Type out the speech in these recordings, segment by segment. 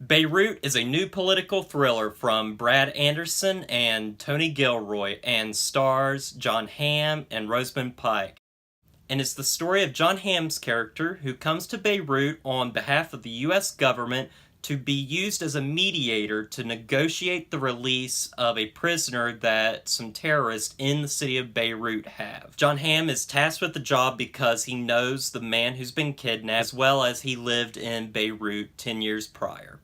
Beirut is a new political thriller from Brad Anderson and Tony Gilroy and stars John Hamm and Rosamund Pike. And it's the story of John Hamm's character who comes to Beirut on behalf of the US government to be used as a mediator to negotiate the release of a prisoner that some terrorists in the city of Beirut have. John Hamm is tasked with the job because he knows the man who's been kidnapped, as well as he lived in Beirut 10 years prior.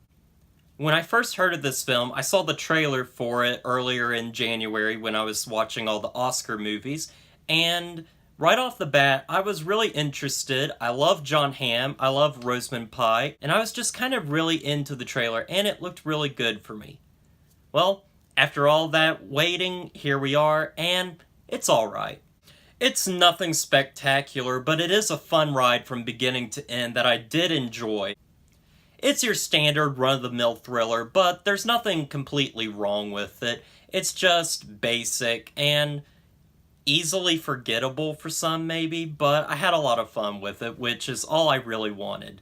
When I first heard of this film, I saw the trailer for it earlier in January when I was watching all the Oscar movies, and right off the bat, I was really interested. I love John Hamm, I love Rosamund Pike, and I was just kind of really into the trailer, and it looked really good for me. Well, after all that waiting, here we are, and it's alright. It's nothing spectacular, but it is a fun ride from beginning to end that I did enjoy. It's your standard run-of-the-mill thriller, but there's nothing completely wrong with it. It's just basic and easily forgettable for some, maybe, but I had a lot of fun with it, which is all I really wanted.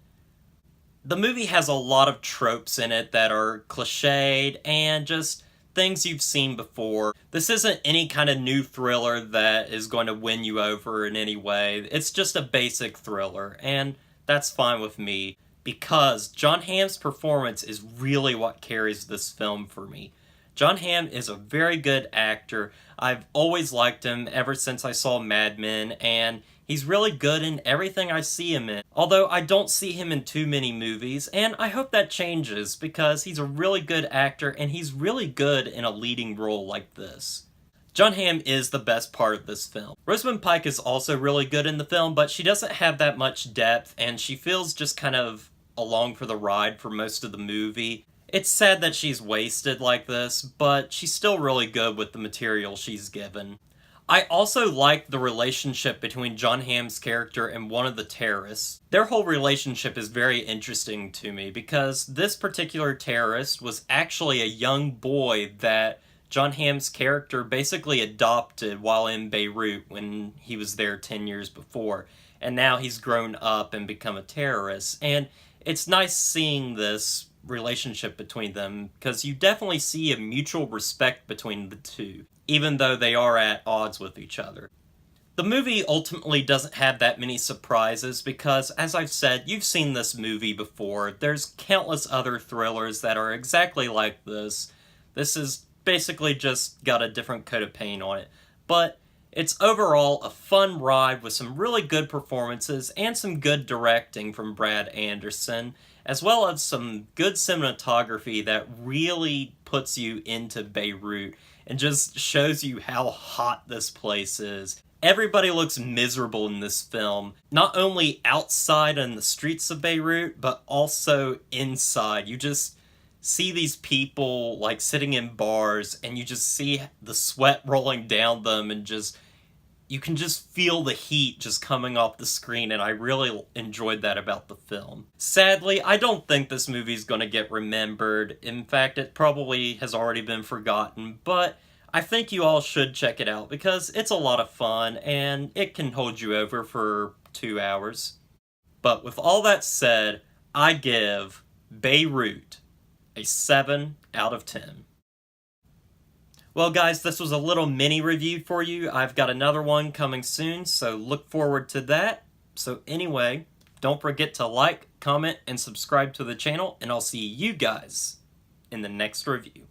The movie has a lot of tropes in it that are cliched and just things you've seen before. This isn't any kind of new thriller that is going to win you over in any way. It's just a basic thriller, and that's fine with me, because John Hamm's performance is really what carries this film for me. John Hamm is a very good actor. I've always liked him ever since I saw Mad Men, and he's really good in everything I see him in. Although I don't see him in too many movies, and I hope that changes, because he's a really good actor, and he's really good in a leading role like this. John Hamm is the best part of this film. Rosamund Pike is also really good in the film, but she doesn't have that much depth, and she feels just kind of along for the ride for most of the movie. It's sad that she's wasted like this, but she's still really good with the material she's given. I also like the relationship between John Hamm's character and one of the terrorists. Their whole relationship is very interesting to me because this particular terrorist was actually a young boy that John Hamm's character basically adopted while in Beirut when he was there 10 years before. And now he's grown up and become a terrorist. And it's nice seeing this relationship between them, because you definitely see a mutual respect between the two, even though they are at odds with each other. The movie ultimately doesn't have that many surprises because, as I've said, you've seen this movie before. There's countless other thrillers that are exactly like this. This is basically just got a different coat of paint on it. But it's overall a fun ride with some really good performances and some good directing from Brad Anderson, as well as some good cinematography that really puts you into Beirut and just shows you how hot this place is. Everybody looks miserable in this film, not only outside on the streets of Beirut, but also inside. You just see these people like sitting in bars, and you just see the sweat rolling down them, and you can just feel the heat just coming off the screen, and I really enjoyed that about the film. Sadly, I don't think this movie's gonna get remembered. In fact, it probably has already been forgotten, but I think you all should check it out because it's a lot of fun, and it can hold you over for 2 hours. But with all that said, I give Beirut a 7 out of 10. Well guys, this was a little mini review for you. I've got another one coming soon, so look forward to that. So anyway, don't forget to like, comment, and subscribe to the channel, and I'll see you guys in the next review.